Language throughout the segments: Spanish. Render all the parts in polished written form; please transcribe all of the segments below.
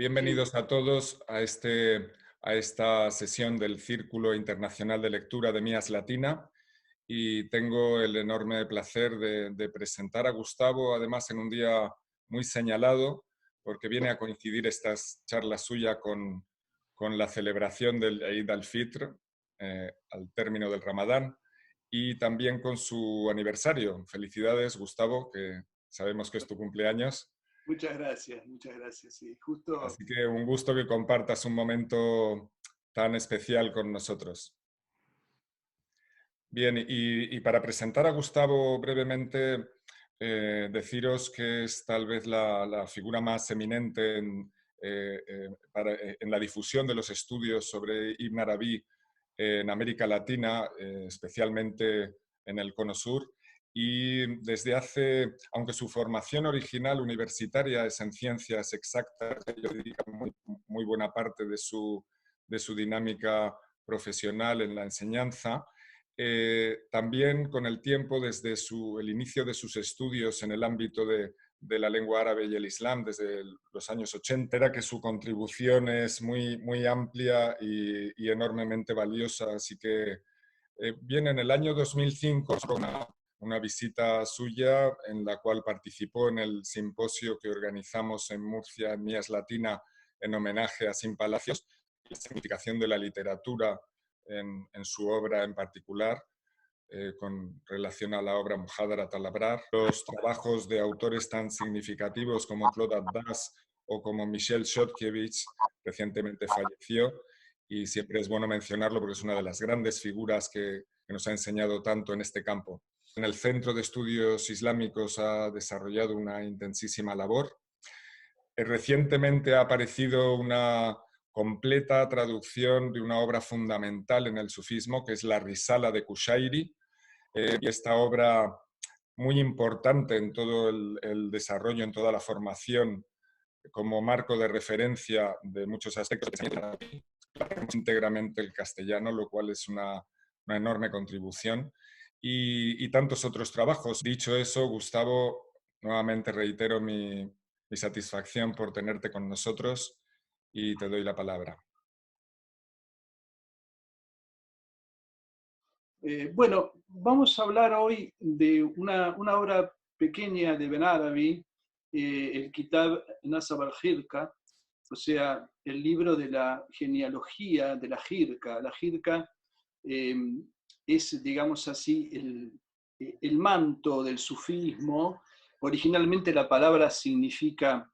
Sí, Bienvenidos a todos a esta sesión del Círculo Internacional de Lectura de Mías Latina y tengo el enorme placer de presentar a Gustavo, además en un día muy señalado, porque viene a coincidir esta charla suya con la celebración del Eid al-Fitr, al término del Ramadán, y también con su aniversario. Felicidades, Gustavo, que sabemos que es tu cumpleaños. muchas gracias. Sí, justo, Así que un gusto que compartas un momento tan especial con nosotros. Bien, y para presentar a Gustavo brevemente, deciros que es tal vez la figura más eminente en la difusión de los estudios sobre Ibn Arabi en América Latina, especialmente en el Cono Sur. Y desde aunque su formación original universitaria es en ciencias exactas, yo diría muy buena parte de su dinámica profesional en la enseñanza, también con el tiempo, desde el inicio de sus estudios en el ámbito de la lengua árabe y el islam, desde los años 80, era que su contribución es muy amplia y enormemente valiosa. Así que bien, en el año 2005 una visita suya en la cual participó en el simposio que organizamos en Murcia, en Mías Latina, en homenaje a Sin Palacios, la significación de la literatura en su obra en particular, con relación a la obra Muhadarat al-Abrar. Los trabajos de autores tan significativos como Claude Attas o como Michel Chodkiewicz, recientemente falleció, y siempre es bueno mencionarlo porque es una de las grandes figuras que nos ha enseñado tanto en este campo. En el Centro de Estudios Islámicos ha desarrollado una intensísima labor. Recientemente ha aparecido una completa traducción de una obra fundamental en el sufismo, que es la Risala de Kushairi, y esta obra muy importante en todo el desarrollo, en toda la formación, como marco de referencia de muchos aspectos, íntegramente el castellano, lo cual es una enorme contribución, y tantos otros trabajos. Dicho eso, Gustavo, nuevamente reitero mi satisfacción por tenerte con nosotros y te doy la palabra. bueno, vamos a hablar hoy de una obra pequeña de Ben Arabi, el Kitab Nasab al-Jirka, o sea, el libro de la genealogía de la Jirka. La Jirka eh, es, digamos así, el manto del sufismo. Originalmente la palabra significa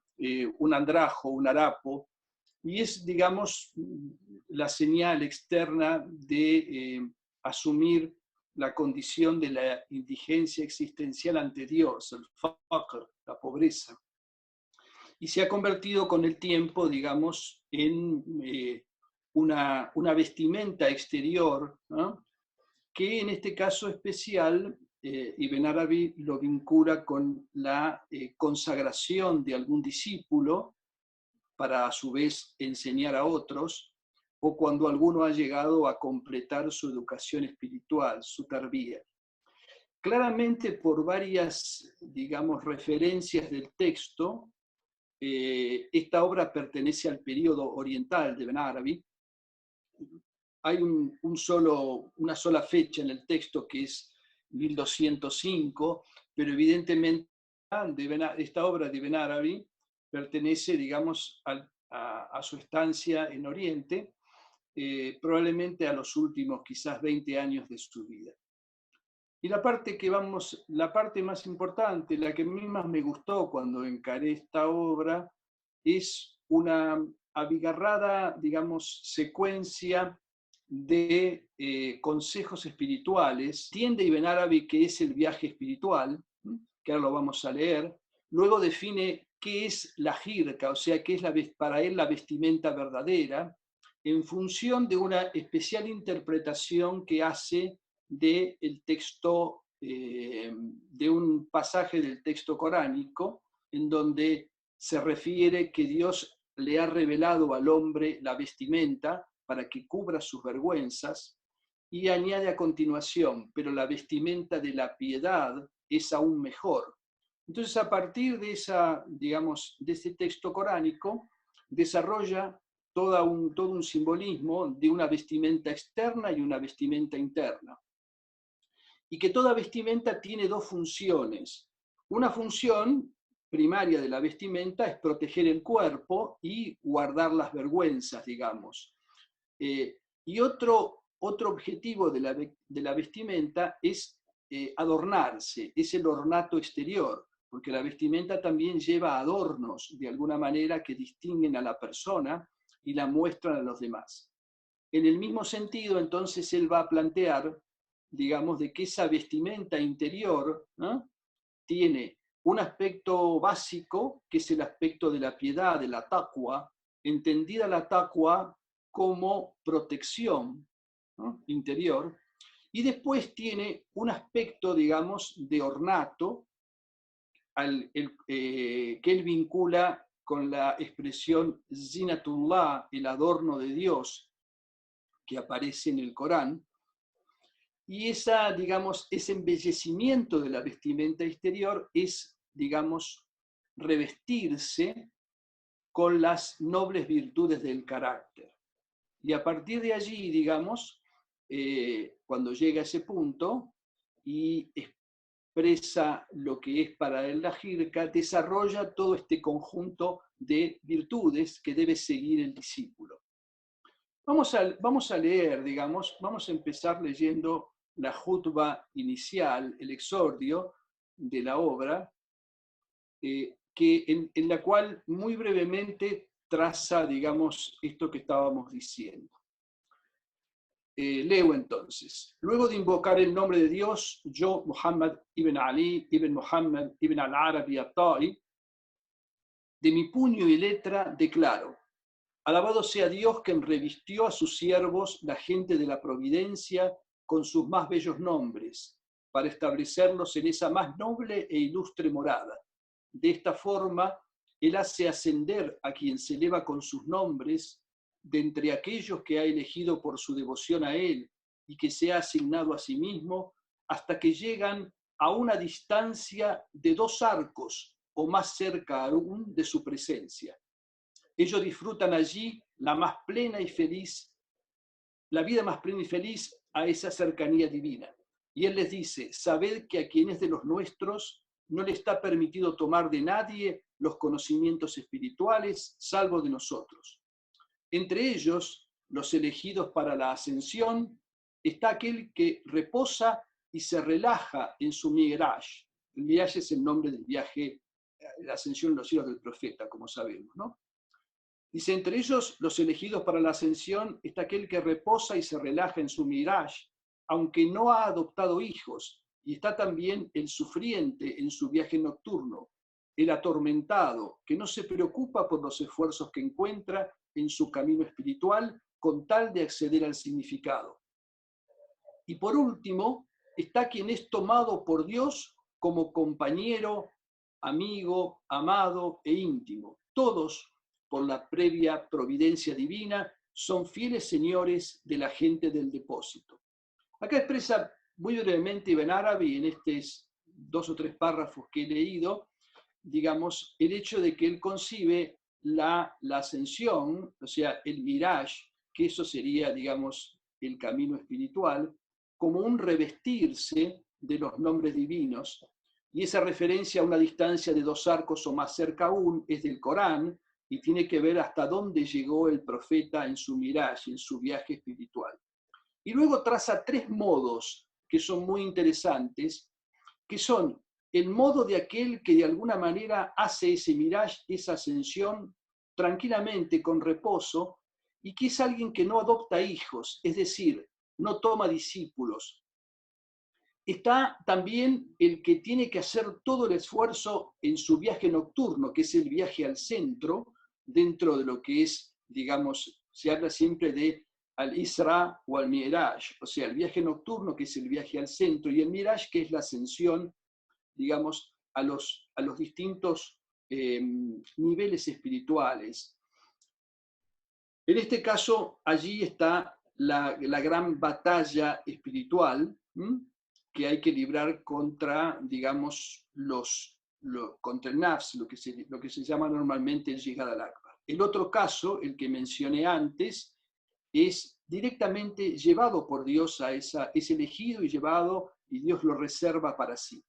un andrajo, un harapo, y es, digamos, la señal externa de asumir la condición de la indigencia existencial ante Dios, el faqr, la pobreza. Y se ha convertido con el tiempo, digamos, en una vestimenta exterior, ¿no? Que en este caso especial, Ibn Arabi lo vincula con la consagración de algún discípulo para a su vez enseñar a otros, o cuando alguno ha llegado a completar su educación espiritual, su tarbía. Claramente por varias, digamos, referencias del texto, esta obra pertenece al periodo oriental de Ben Arabi. Hay una sola fecha en el texto que es 1205, pero evidentemente esta obra de Ben Arabi pertenece, digamos, a su estancia en Oriente, probablemente a los últimos quizás 20 años de su vida. Y la parte más importante, la que a mí más me gustó cuando encaré esta obra, es una abigarrada, digamos, secuencia de consejos espirituales. Tiende Ibn Arabi que es el viaje espiritual, que ahora lo vamos a leer. Luego define qué es la jirka, o sea, qué es para él la vestimenta verdadera, en función de una especial interpretación que hace del texto, de un pasaje del texto coránico, en donde se refiere que Dios le ha revelado al hombre la vestimenta para que cubra sus vergüenzas, y añade a continuación, pero la vestimenta de la piedad es aún mejor. Entonces, a partir de digamos, de ese texto coránico, desarrolla todo un simbolismo de una vestimenta externa y una vestimenta interna. Y que toda vestimenta tiene dos funciones. Una función primaria de la vestimenta es proteger el cuerpo y guardar las vergüenzas, digamos. Y otro objetivo de la vestimenta es adornarse, es el ornato exterior, porque la vestimenta también lleva adornos, de alguna manera, que distinguen a la persona y la muestran a los demás. En el mismo sentido, entonces, él va a plantear, digamos, de que esa vestimenta interior, ¿no?, tiene un aspecto básico, que es el aspecto de la piedad, de la taqwa, entendida la taqwa como protección, ¿no?, interior, y después tiene un aspecto, digamos, de ornato, que él vincula con la expresión zinatullah, el adorno de Dios, que aparece en el Corán, y digamos, ese embellecimiento de la vestimenta exterior es, digamos, revestirse con las nobles virtudes del carácter. Y a partir de allí, digamos, cuando llega a ese punto y expresa lo que es para él la jirka, desarrolla todo este conjunto de virtudes que debe seguir el discípulo. Vamos a leer, digamos, vamos a empezar leyendo la jutba inicial, el exordio de la obra, en la cual muy brevemente traza, digamos, esto que estábamos diciendo. Leo entonces. Luego de invocar el nombre de Dios, yo, Muhammad ibn Ali, ibn Muhammad ibn al-Arabi at-Ta'i, de mi puño y letra declaro: alabado sea Dios, quien revistió a sus siervos, la gente de la providencia, con sus más bellos nombres, para establecerlos en esa más noble e ilustre morada. De esta forma, Él hace ascender a quien se eleva con sus nombres, de entre aquellos que ha elegido por su devoción a Él y que se ha asignado a sí mismo, hasta que llegan a una distancia de 2 arcos o más cerca aún de su presencia. Ellos disfrutan allí la vida más plena y feliz a esa cercanía divina. Y Él les dice: sabed que a quien es de los nuestros no le está permitido tomar de nadie los conocimientos espirituales, salvo de nosotros. Entre ellos, los elegidos para la ascensión, está aquel que reposa y se relaja en su Mi'raj. El Mi'raj es el nombre del viaje, la ascensión en los cielos del profeta, como sabemos, ¿no? Dice: entre ellos, los elegidos para la ascensión, está aquel que reposa y se relaja en su Mi'raj, aunque no ha adoptado hijos, y está también el sufriente en su viaje nocturno, el atormentado, que no se preocupa por los esfuerzos que encuentra en su camino espiritual con tal de acceder al significado. Y por último, está quien es tomado por Dios como compañero, amigo, amado e íntimo. Todos, por la previa providencia divina, son fieles señores de la gente del depósito. Acá expresa muy brevemente Ibn Arabi, en estos 2 o 3 párrafos que he leído, digamos, el hecho de que él concibe la ascensión, o sea, el Miraj, que eso sería, digamos, el camino espiritual, como un revestirse de los nombres divinos, y esa referencia a una distancia de 2 arcos o más cerca aún es del Corán, y tiene que ver hasta dónde llegó el profeta en su Miraj, en su viaje espiritual. Y luego traza 3 modos que son muy interesantes, que son el modo de aquel que de alguna manera hace ese Miraj, esa ascensión, tranquilamente, con reposo, y que es alguien que no adopta hijos, es decir, no toma discípulos. Está también el que tiene que hacer todo el esfuerzo en su viaje nocturno, que es el viaje al centro, dentro de lo que es, digamos, se habla siempre de al-Isra o al-Mi'raj, o sea, el viaje nocturno, que es el viaje al centro, y el Mi'raj, que es la ascensión, digamos, a los distintos niveles espirituales. En este caso, allí está la gran batalla espiritual, que hay que librar contra, digamos, contra el nafs, lo que se llama normalmente el Jihad al-Akbar. El otro caso, el que mencioné antes, es directamente llevado por Dios es elegido y llevado, y Dios lo reserva para sí.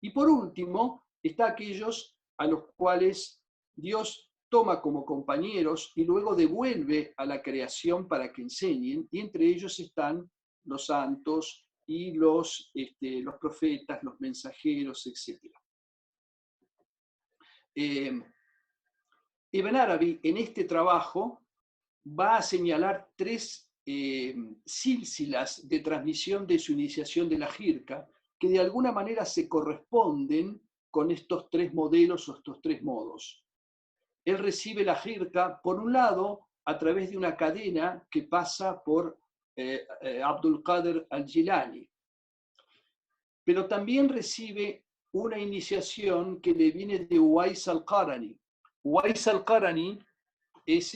Y por último, está aquellos a los cuales Dios toma como compañeros y luego devuelve a la creación para que enseñen, y entre ellos están los santos y los profetas, los mensajeros, etc. Ibn Arabi en este trabajo va a señalar tres sílsilas de transmisión de su iniciación de la jirka, que de alguna manera se corresponden con estos tres modelos o estos tres modos. Él recibe la jirka, por un lado, a través de una cadena que pasa por Abdul Qadir al-Jilani, pero también recibe una iniciación que le viene de Uwais al-Qarani. Uwais al-Qarani es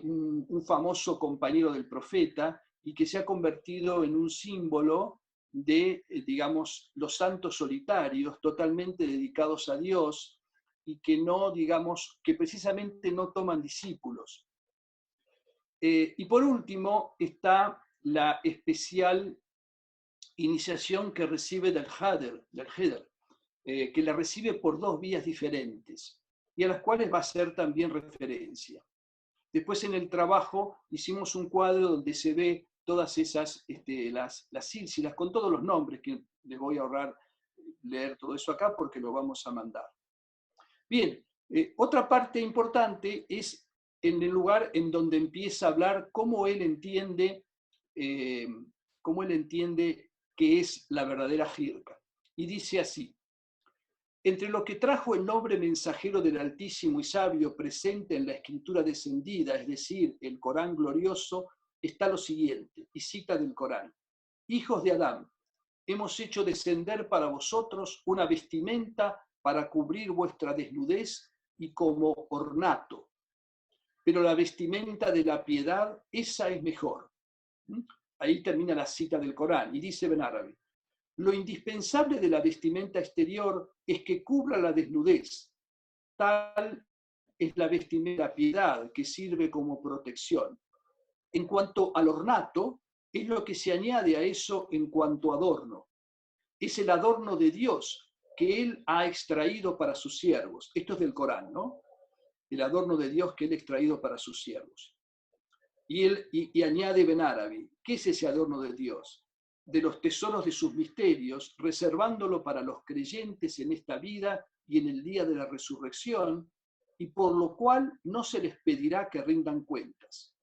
un famoso compañero del profeta y que se ha convertido en un símbolo de, digamos, los santos solitarios, totalmente dedicados a Dios y que no, digamos, que precisamente no toman discípulos. Y por último está la especial iniciación que recibe del Heder, que la recibe por dos vías diferentes y a las cuales va a hacer también referencia. Después en el trabajo hicimos un cuadro donde se ve todas esas, las sílsilas, con todos los nombres, que les voy a ahorrar leer todo eso acá porque lo vamos a mandar. Bien, otra parte importante es en el lugar en donde empieza a hablar cómo él entiende qué es la verdadera jirka. Y dice así: entre lo que trajo el noble mensajero del Altísimo y Sabio presente en la escritura descendida, es decir, el Corán glorioso, está lo siguiente, y cita del Corán: hijos de Adán, hemos hecho descender para vosotros una vestimenta para cubrir vuestra desnudez y como ornato, pero la vestimenta de la piedad, esa es mejor. Ahí termina la cita del Corán, y dice Ibn Arabi: lo indispensable de la vestimenta exterior es que cubra la desnudez. Tal es la vestimenta de piedad que sirve como protección. En cuanto al ornato, es lo que se añade a eso en cuanto adorno. Es el adorno de Dios que Él ha extraído para sus siervos. Esto es del Corán, ¿no? El adorno de Dios que Él ha extraído para sus siervos. Y añade Ibn Arabi: ¿qué es ese adorno de Dios? De los tesoros de sus misterios, reservándolo para los creyentes en esta vida y en el día de la resurrección, y por lo cual no se les pedirá que rindan cuentas.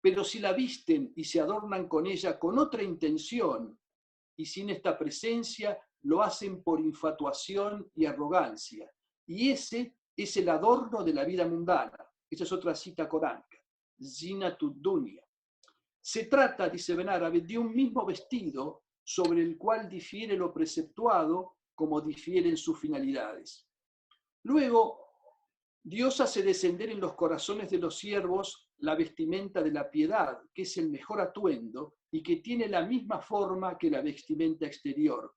Pero si la visten y se adornan con ella con otra intención y sin esta presencia, lo hacen por infatuación y arrogancia. Y ese es el adorno de la vida mundana. Esa es otra cita coránica. Zinatud dunya. Se trata, dice Ibn Arabi, de un mismo vestido sobre el cual difiere lo preceptuado como difieren sus finalidades. Luego, Dios hace descender en los corazones de los siervos la vestimenta de la piedad, que es el mejor atuendo y que tiene la misma forma que la vestimenta exterior,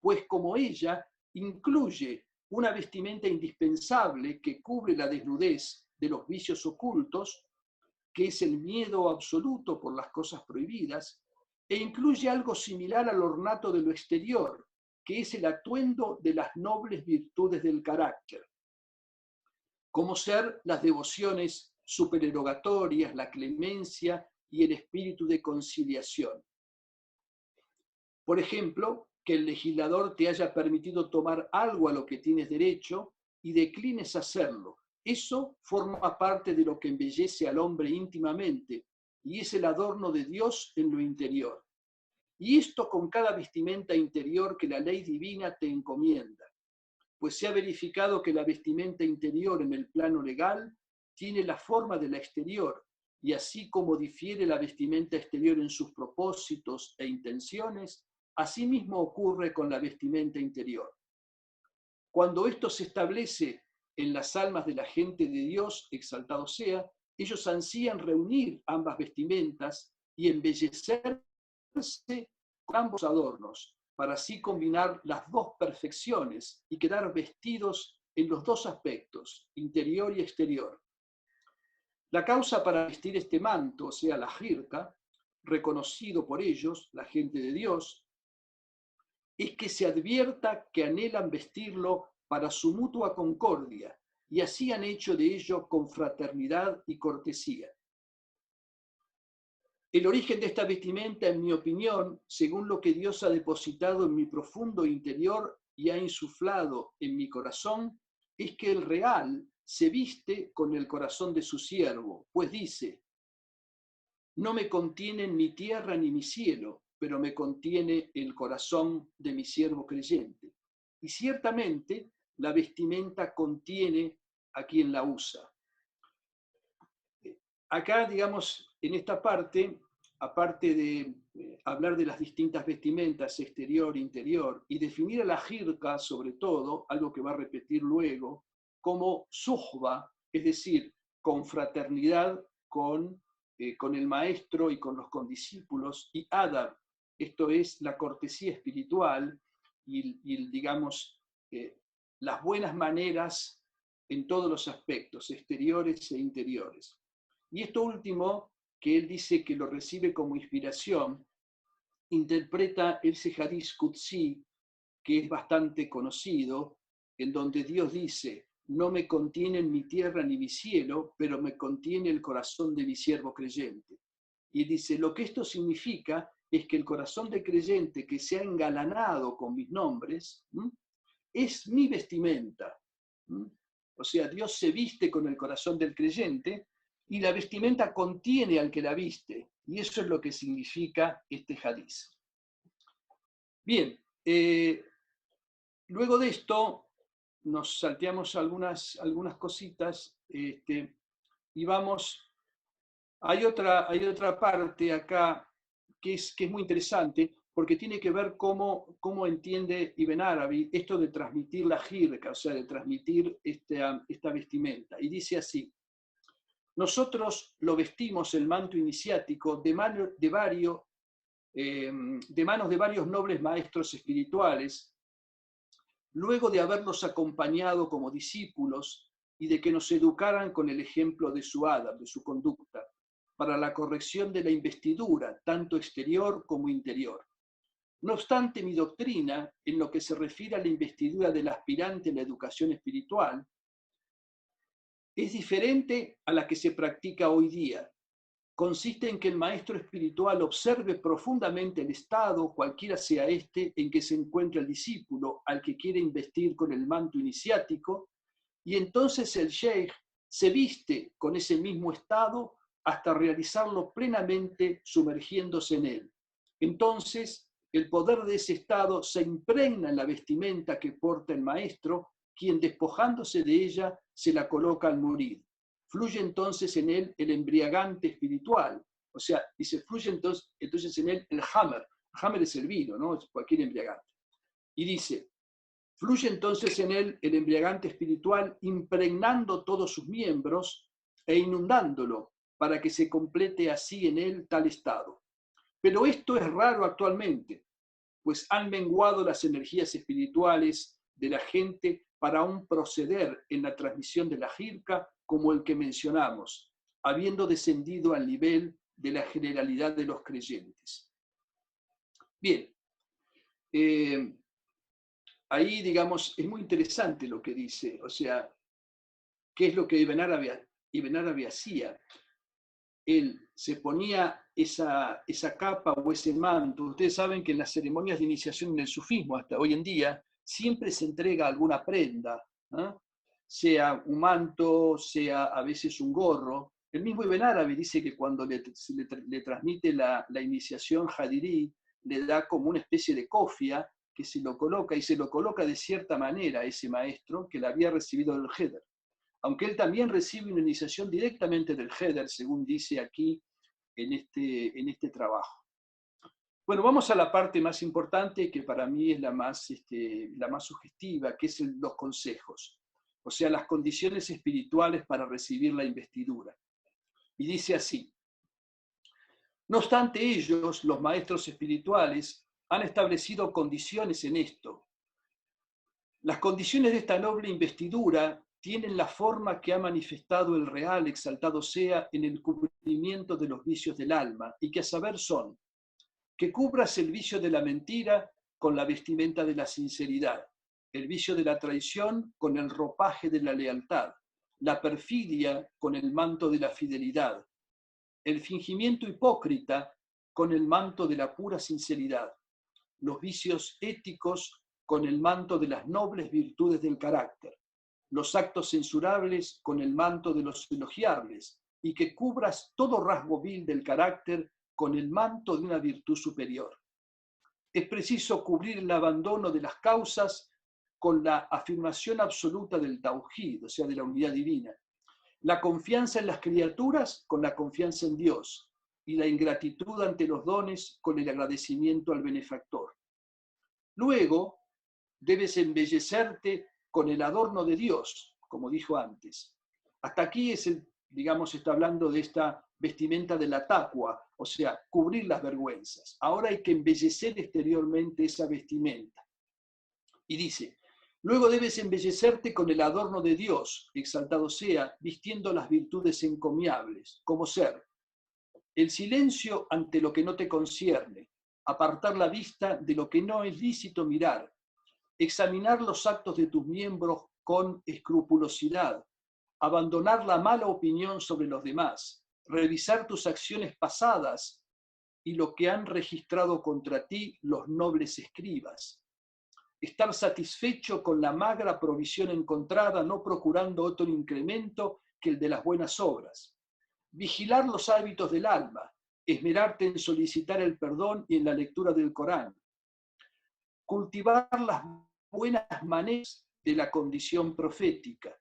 pues como ella incluye una vestimenta indispensable que cubre la desnudez de los vicios ocultos, que es el miedo absoluto por las cosas prohibidas, e incluye algo similar al ornato de lo exterior, que es el atuendo de las nobles virtudes del carácter, como ser las devociones supererogatorias, la clemencia y el espíritu de conciliación. Por ejemplo, que el legislador te haya permitido tomar algo a lo que tienes derecho y declines hacerlo. Eso forma parte de lo que embellece al hombre íntimamente y es el adorno de Dios en lo interior. Y esto con cada vestimenta interior que la ley divina te encomienda, pues se ha verificado que la vestimenta interior en el plano legal tiene la forma de la exterior, y así como difiere la vestimenta exterior en sus propósitos e intenciones, asimismo ocurre con la vestimenta interior. Cuando esto se establece en las almas de la gente de Dios, exaltado sea, ellos ansían reunir ambas vestimentas y embellecerse con ambos adornos, para así combinar las dos perfecciones y quedar vestidos en los dos aspectos, interior y exterior. La causa para vestir este manto, o sea, la jirka, reconocido por ellos, la gente de Dios, es que se advierta que anhelan vestirlo para su mutua concordia, y así han hecho de ello con fraternidad y cortesía. El origen de esta vestimenta, en mi opinión, según lo que Dios ha depositado en mi profundo interior y ha insuflado en mi corazón, es que el real se viste con el corazón de su siervo, pues dice: no me contienen mi tierra ni mi cielo, pero me contiene el corazón de mi siervo creyente. Y ciertamente la vestimenta contiene a quien la usa. Acá, digamos, en esta parte, aparte de hablar de las distintas vestimentas exterior e interior, y definir a la jirka, sobre todo, algo que va a repetir luego, como suhba, es decir, confraternidad con el maestro y con los condiscípulos, y adab, esto es la cortesía espiritual y digamos, las buenas maneras en todos los aspectos, exteriores e interiores. Y esto último, que él dice que lo recibe como inspiración, interpreta ese Hadith Qudsi, que es bastante conocido, en donde Dios dice: no me contienen mi tierra ni mi cielo, pero me contiene el corazón de mi siervo creyente. Y dice: lo que esto significa es que el corazón de creyente que se ha engalanado con mis nombres, es mi vestimenta. O sea, Dios se viste con el corazón del creyente y la vestimenta contiene al que la viste. Y eso es lo que significa este hadiz. Bien, luego de esto nos salteamos algunas cositas y vamos. Hay otra parte acá que es muy interesante, porque tiene que ver cómo entiende Ibn Arabi esto de transmitir la jirka, o sea, de transmitir esta vestimenta. Y dice así: nosotros lo vestimos, el manto iniciático, de manos de varios nobles maestros espirituales, luego de haberlos acompañado como discípulos y de que nos educaran con el ejemplo de su adab, de su conducta, para la corrección de la investidura, tanto exterior como interior. No obstante, mi doctrina, en lo que se refiere a la investidura del aspirante en la educación espiritual, es diferente a la que se practica hoy día. Consiste en que el maestro espiritual observe profundamente el estado, cualquiera sea este, en que se encuentra el discípulo al que quiere investir con el manto iniciático, y entonces el sheikh se viste con ese mismo estado hasta realizarlo plenamente sumergiéndose en él. Entonces, el poder de ese estado se impregna en la vestimenta que porta el maestro, quien despojándose de ella se la coloca al murid. Fluye entonces en él el embriagante espiritual. O sea, dice, fluye entonces en él el hammer. El hammer es el vino, ¿no? Es cualquier embriagante. Y dice, fluye entonces en él el embriagante espiritual, impregnando todos sus miembros e inundándolo, para que se complete así en él tal estado. Pero esto es raro actualmente, pues han menguado las energías espirituales de la gente para un proceder en la transmisión de la jirka como el que mencionamos, habiendo descendido al nivel de la generalidad de los creyentes. Bien, ahí, digamos, es muy interesante lo que dice, o sea, ¿qué es lo que Ibn Arabi hacía? Él se ponía esa capa o ese manto. Ustedes saben que en las ceremonias de iniciación en el sufismo, hasta hoy en día, siempre se entrega alguna prenda, ¿no? Sea un manto, sea a veces un gorro. El mismo Ibn Arabi dice que cuando le transmite la iniciación jadirí, le da como una especie de cofia que se lo coloca, y se lo coloca de cierta manera a ese maestro que la había recibido del Heder. Aunque él también recibe una iniciación directamente del Heder, según dice aquí en este trabajo. Bueno, vamos a la parte más importante, que para mí es la más sugestiva, que es los consejos, o sea, las condiciones espirituales para recibir la investidura. Y dice así: no obstante ellos, los maestros espirituales, han establecido condiciones en esto. Las condiciones de esta noble investidura tienen la forma que ha manifestado el Real, exaltado sea, en el cubrimiento de los vicios del alma, y que a saber son, que cubras el vicio de la mentira con la vestimenta de la sinceridad, el vicio de la traición con el ropaje de la lealtad, la perfidia con el manto de la fidelidad, el fingimiento hipócrita con el manto de la pura sinceridad, los vicios éticos con el manto de las nobles virtudes del carácter, los actos censurables con el manto de los elogiables, y que cubras todo rasgo vil del carácter con el manto de una virtud superior. Es preciso cubrir el abandono de las causas con la afirmación absoluta del Tauhid, o sea, de la unidad divina, la confianza en las criaturas con la confianza en Dios, y la ingratitud ante los dones con el agradecimiento al benefactor. Luego, debes embellecerte con el adorno de Dios, como dijo antes. Hasta aquí está hablando de esta vestimenta de la taqwa, o sea, cubrir las vergüenzas. Ahora hay que embellecer exteriormente esa vestimenta. Y dice, luego debes embellecerte con el adorno de Dios, exaltado sea, vistiendo las virtudes encomiables, como ser el silencio ante lo que no te concierne, apartar la vista de lo que no es lícito mirar, examinar los actos de tus miembros con escrupulosidad, abandonar la mala opinión sobre los demás, revisar tus acciones pasadas y lo que han registrado contra ti los nobles escribas, estar satisfecho con la magra provisión encontrada, no procurando otro incremento que el de las buenas obras, vigilar los hábitos del alma, esmerarte en solicitar el perdón y en la lectura del Corán, cultivar las buenas maneras de la condición profética,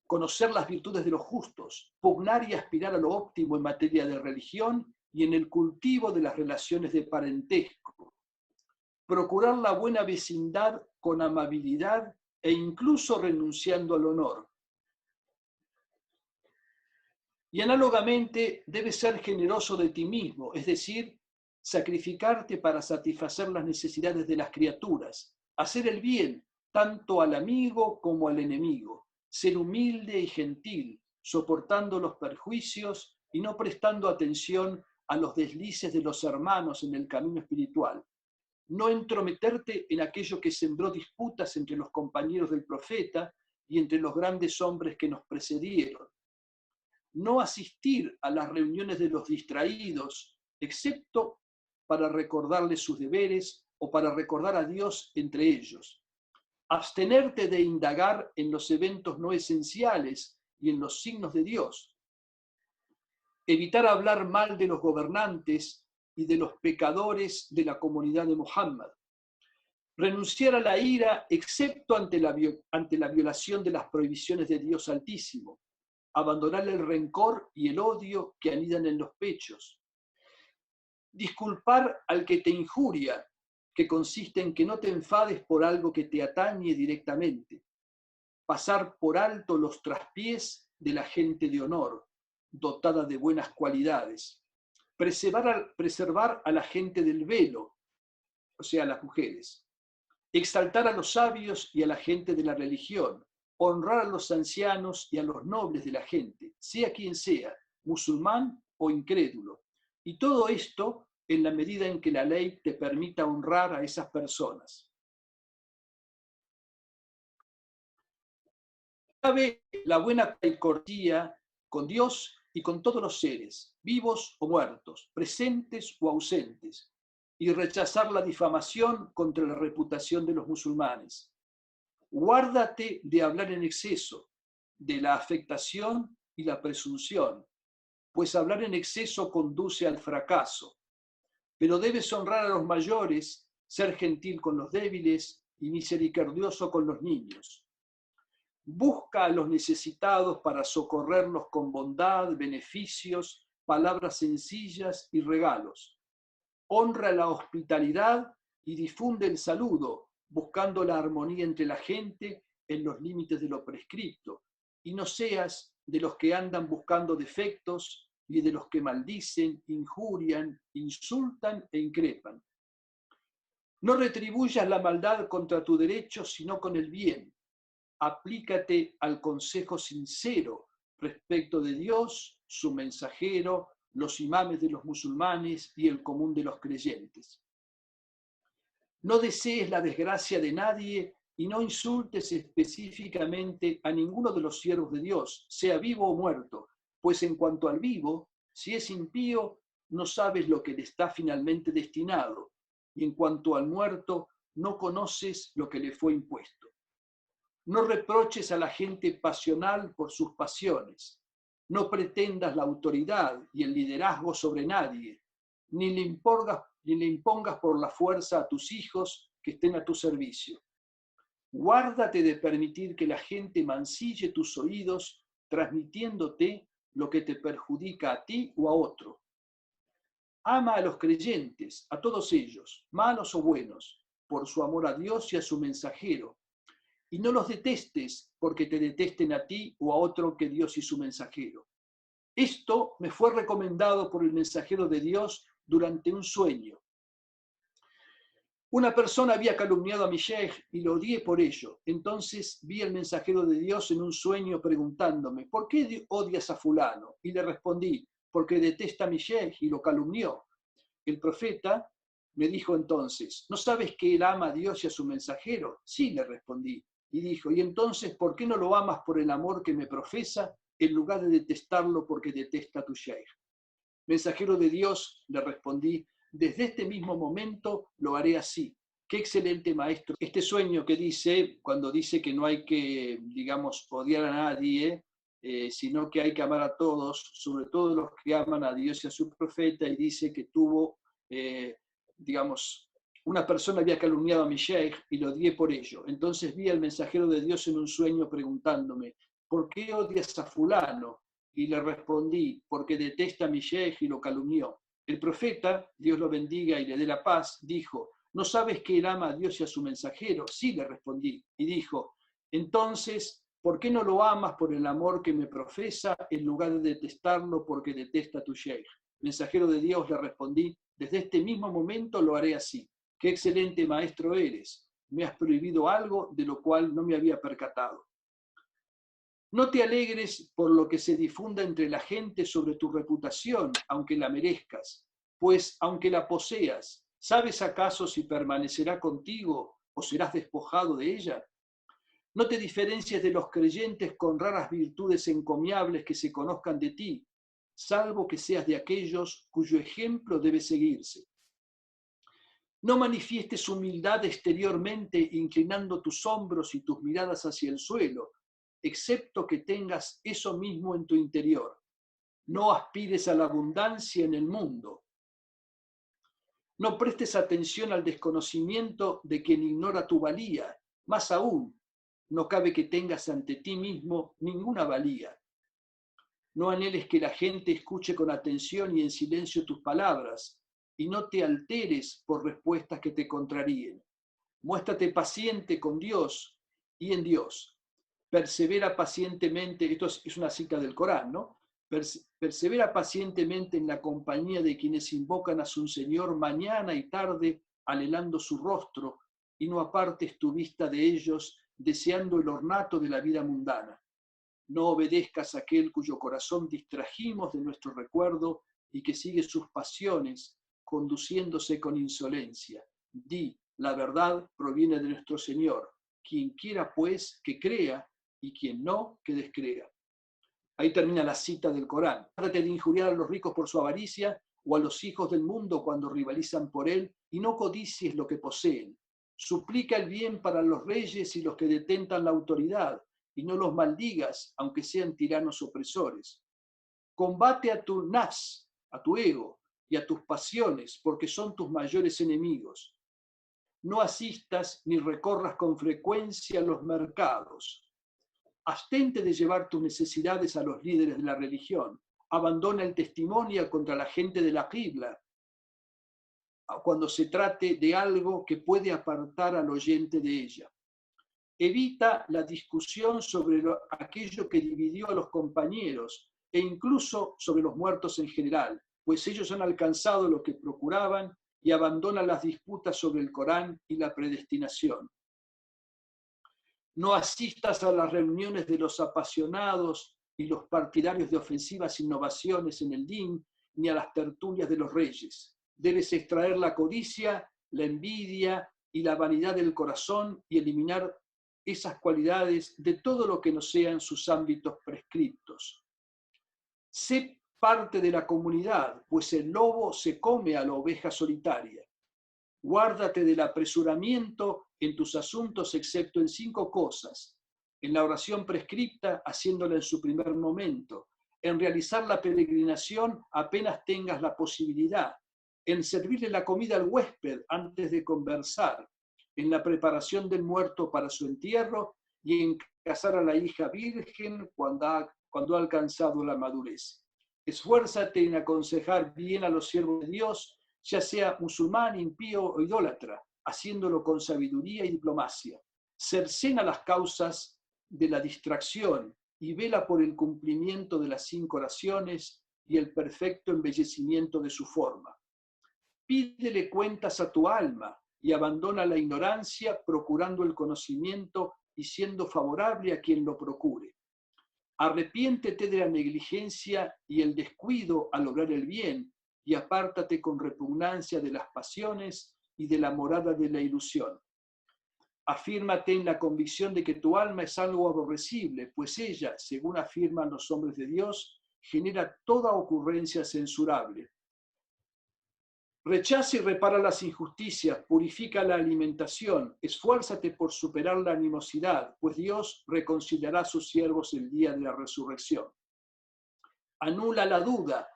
conocer las virtudes de los justos, pugnar y aspirar a lo óptimo en materia de religión y en el cultivo de las relaciones de parentesco, procurar la buena vecindad con amabilidad e incluso renunciando al honor. Y análogamente debes ser generoso de ti mismo, es decir, sacrificarte para satisfacer las necesidades de las criaturas, hacer el bien tanto al amigo como al enemigo, ser humilde y gentil, soportando los perjuicios y no prestando atención a los deslices de los hermanos en el camino espiritual, no entrometerte en aquello que sembró disputas entre los compañeros del profeta y entre los grandes hombres que nos precedieron, no asistir a las reuniones de los distraídos, excepto para recordarles sus deberes o para recordar a Dios entre ellos. Abstenerte de indagar en los eventos no esenciales y en los signos de Dios. Evitar hablar mal de los gobernantes y de los pecadores de la comunidad de Muhammad. Renunciar a la ira excepto ante la violación de las prohibiciones de Dios Altísimo. Abandonar el rencor y el odio que anidan en los pechos. Disculpar al que te injuria, que consiste en que no te enfades por algo que te atañe directamente. Pasar por alto los traspiés de la gente de honor, dotada de buenas cualidades. Preservar a la gente del velo, o sea, a las mujeres. Exaltar a los sabios y a la gente de la religión. Honrar a los ancianos y a los nobles de la gente, sea quien sea, musulmán o incrédulo. Y todo esto en la medida en que la ley te permita honrar a esas personas. Cabe la buena cortesía con Dios y con todos los seres, vivos o muertos, presentes o ausentes, y rechazar la difamación contra la reputación de los musulmanes. Guárdate de hablar en exceso, de la afectación y la presunción, pues hablar en exceso conduce al fracaso. Pero debes honrar a los mayores, ser gentil con los débiles y misericordioso con los niños. Busca a los necesitados para socorrerlos con bondad, beneficios, palabras sencillas y regalos. Honra la hospitalidad y difunde el saludo, buscando la armonía entre la gente en los límites de lo prescripto, y no seas de los que andan buscando defectos y de los que maldicen, injurian, insultan e increpan. No retribuyas la maldad contra tu derecho, sino con el bien. aplícate al consejo sincero respecto de Dios, su mensajero, los imames de los musulmanes y el común de los creyentes. No desees la desgracia de nadie y no insultes específicamente a ninguno de los siervos de Dios, sea vivo o muerto, pues en cuanto al vivo, si es impío, no sabes lo que le está finalmente destinado, y en cuanto al muerto, no conoces lo que le fue impuesto. No reproches a la gente pasional por sus pasiones. No pretendas la autoridad y el liderazgo sobre nadie, ni le impongas por la fuerza a tus hijos que estén a tu servicio. Guárdate de permitir que la gente mancille tus oídos transmitiéndote lo que te perjudica a ti o a otro. Ama a los creyentes, a todos ellos, malos o buenos, por su amor a Dios y a su mensajero, y no los detestes porque te detesten a ti o a otro que Dios y su mensajero. Esto me fue recomendado por el mensajero de Dios durante un sueño. Una persona había calumniado a mi sheikh y lo odié por ello. Entonces vi al mensajero de Dios en un sueño preguntándome, ¿por qué odias a fulano? Y le respondí, porque detesta a mi sheikh y lo calumnió. El profeta me dijo entonces, ¿no sabes que él ama a Dios y a su mensajero? Sí, le respondí. Y dijo, ¿y entonces por qué no lo amas por el amor que me profesa en lugar de detestarlo porque detesta a tu sheikh? Mensajero de Dios, le respondí, desde este mismo momento lo haré así. Qué excelente maestro. Este sueño que dice, cuando dice que no hay que, digamos, odiar a nadie, sino que hay que amar a todos, sobre todo los que aman a Dios y a su profeta, y dice que tuvo, digamos, una persona había calumniado a mi sheikh y lo odié por ello. Entonces vi al mensajero de Dios en un sueño preguntándome, ¿por qué odias a fulano? Y le respondí, porque detesta a mi sheikh y lo calumnió. El profeta, Dios lo bendiga y le dé la paz, dijo, ¿no sabes que él ama a Dios y a su mensajero? Sí, le respondí. Y dijo, entonces, ¿por qué no lo amas por el amor que me profesa en lugar de detestarlo porque detesta a tu sheikh? Mensajero de Dios, le respondí, desde este mismo momento lo haré así. Qué excelente maestro eres. Me has prohibido algo de lo cual no me había percatado. No te alegres por lo que se difunda entre la gente sobre tu reputación, aunque la merezcas, pues aunque la poseas, ¿sabes acaso si permanecerá contigo o serás despojado de ella? No te diferencies de los creyentes con raras virtudes encomiables que se conozcan de ti, salvo que seas de aquellos cuyo ejemplo debe seguirse. No manifiestes humildad exteriormente inclinando tus hombros y tus miradas hacia el suelo, excepto que tengas eso mismo en tu interior. No aspires a la abundancia en el mundo. No prestes atención al desconocimiento de quien ignora tu valía. Más aún, no cabe que tengas ante ti mismo ninguna valía. No anheles que la gente escuche con atención y en silencio tus palabras, y no te alteres por respuestas que te contraríen. Muéstrate paciente con Dios y en Dios. Persevera pacientemente, esto es una cita del Corán, ¿no? Persevera pacientemente en la compañía de quienes invocan a su Señor mañana y tarde, anhelando su rostro, y no apartes tu vista de ellos, deseando el ornato de la vida mundana. No obedezcas a aquel cuyo corazón distrajimos de nuestro recuerdo y que sigue sus pasiones, conduciéndose con insolencia. Di, la verdad proviene de nuestro Señor. Quien quiera, pues, que crea, y quien no, que descrea. Ahí termina la cita del Corán. Trate de injuriar a los ricos por su avaricia o a los hijos del mundo cuando rivalizan por él, y no codicies lo que poseen. Suplica el bien para los reyes y los que detentan la autoridad, y no los maldigas, aunque sean tiranos opresores. Combate a tu nafs, a tu ego, y a tus pasiones, porque son tus mayores enemigos. No asistas ni recorras con frecuencia los mercados. Abstente de llevar tus necesidades a los líderes de la religión. Abandona el testimonio contra la gente de la qibla cuando se trate de algo que puede apartar al oyente de ella. Evita la discusión sobre aquello que dividió a los compañeros e incluso sobre los muertos en general, pues ellos han alcanzado lo que procuraban y abandonan las disputas sobre el Corán y la predestinación. No asistas a las reuniones de los apasionados y los partidarios de ofensivas innovaciones en el DIN, ni a las tertulias de los reyes. Debes extraer la codicia, la envidia y la vanidad del corazón y eliminar esas cualidades de todo lo que no sean sus ámbitos prescriptos. Sé parte de la comunidad, pues el lobo se come a la oveja solitaria. Guárdate del apresuramiento en tus asuntos, excepto en 5 cosas: en la oración prescripta, haciéndola en su primer momento; en realizar la peregrinación apenas tengas la posibilidad; en servirle la comida al huésped antes de conversar; en la preparación del muerto para su entierro; y en casar a la hija virgen cuando ha alcanzado la madurez. Esfuérzate en aconsejar bien a los siervos de Dios, ya sea musulmán, impío o idólatra, haciéndolo con sabiduría y diplomacia. Cercena las causas de la distracción y vela por el cumplimiento de las 5 oraciones y el perfecto embellecimiento de su forma. Pídele cuentas a tu alma y abandona la ignorancia, procurando el conocimiento y siendo favorable a quien lo procure. Arrepiéntete de la negligencia y el descuido al lograr el bien, y apártate con repugnancia de las pasiones y de la morada de la ilusión. Afírmate en la convicción de que tu alma es algo aborrecible, pues ella, según afirman los hombres de Dios, genera toda ocurrencia censurable. Rechaza y repara las injusticias, purifica la alimentación, esfuérzate por superar la animosidad, pues Dios reconciliará a sus siervos el día de la resurrección. Anula la duda,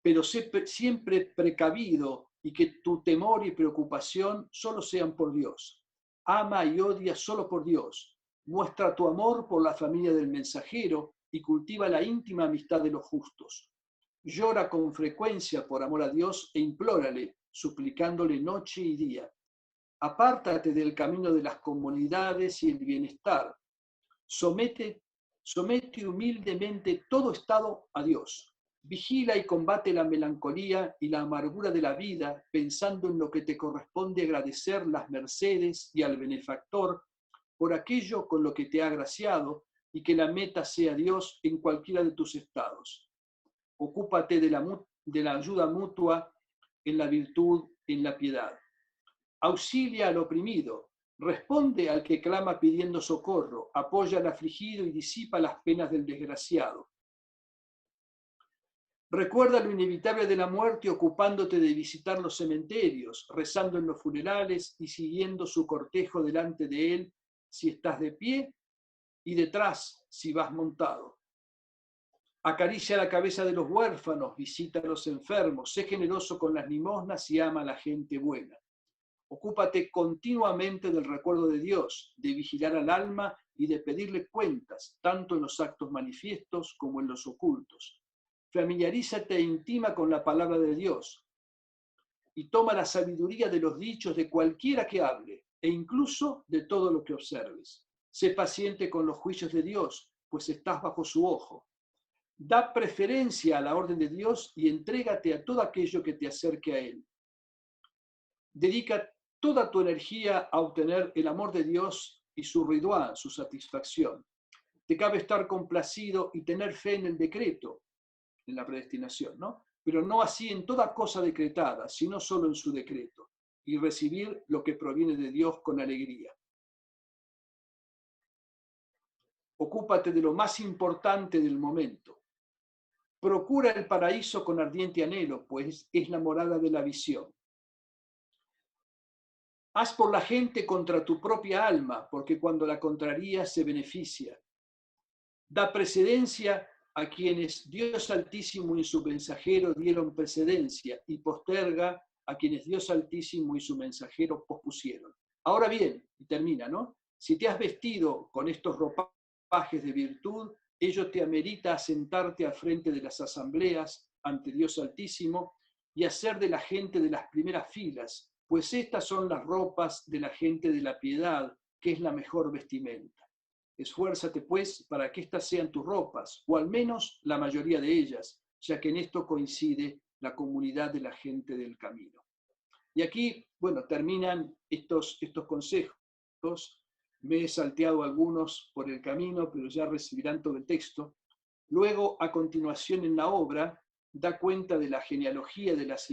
pero sé siempre precavido y que tu temor y preocupación solo sean por Dios. Ama y odia solo por Dios. Muestra tu amor por la familia del mensajero y cultiva la íntima amistad de los justos. Llora con frecuencia por amor a Dios e implórale, suplicándole noche y día. Apártate del camino de las comodidades y el bienestar. Somete humildemente todo estado a Dios. Vigila y combate la melancolía y la amargura de la vida, pensando en lo que te corresponde agradecer las mercedes y al benefactor por aquello con lo que te ha agraciado, y que la meta sea Dios en cualquiera de tus estados. Ocúpate de la ayuda mutua en la virtud, en la piedad. Auxilia al oprimido, responde al que clama pidiendo socorro, apoya al afligido y disipa las penas del desgraciado. Recuerda lo inevitable de la muerte ocupándote de visitar los cementerios, rezando en los funerales y siguiendo su cortejo delante de él si estás de pie y detrás si vas montado. Acaricia la cabeza de los huérfanos, visita a los enfermos, sé generoso con las limosnas y ama a la gente buena. Ocúpate continuamente del recuerdo de Dios, de vigilar al alma y de pedirle cuentas, tanto en los actos manifiestos como en los ocultos. Familiarízate e intima con la palabra de Dios y toma la sabiduría de los dichos de cualquiera que hable e incluso de todo lo que observes. Sé paciente con los juicios de Dios, pues estás bajo su ojo. Da preferencia a la orden de Dios y entrégate a todo aquello que te acerque a Él. Dedica toda tu energía a obtener el amor de Dios y su ridwan, su satisfacción. Te cabe estar complacido y tener fe en el decreto, en la predestinación, ¿no? Pero no así en toda cosa decretada, sino solo en su decreto, y recibir lo que proviene de Dios con alegría. Ocúpate de lo más importante del momento. Procura el paraíso con ardiente anhelo, pues es la morada de la visión. Haz por la gente contra tu propia alma, porque cuando la contrarías se beneficia. Da precedencia a quienes Dios Altísimo y su mensajero dieron precedencia, y posterga a quienes Dios Altísimo y su mensajero pospusieron. Ahora bien, y termina, ¿no? Si te has vestido con estos ropajes de virtud, ello te amerita sentarte al frente de las asambleas ante Dios Altísimo y hacer de la gente de las primeras filas, pues estas son las ropas de la gente de la piedad, que es la mejor vestimenta. Esfuérzate, pues, para que estas sean tus ropas, o al menos la mayoría de ellas, ya que en esto coincide la comunidad de la gente del camino. Y aquí, bueno, terminan estos consejos Me he salteado algunos por el camino, pero ya recibirán todo el texto. Luego, a continuación en la obra, da cuenta de la genealogía de las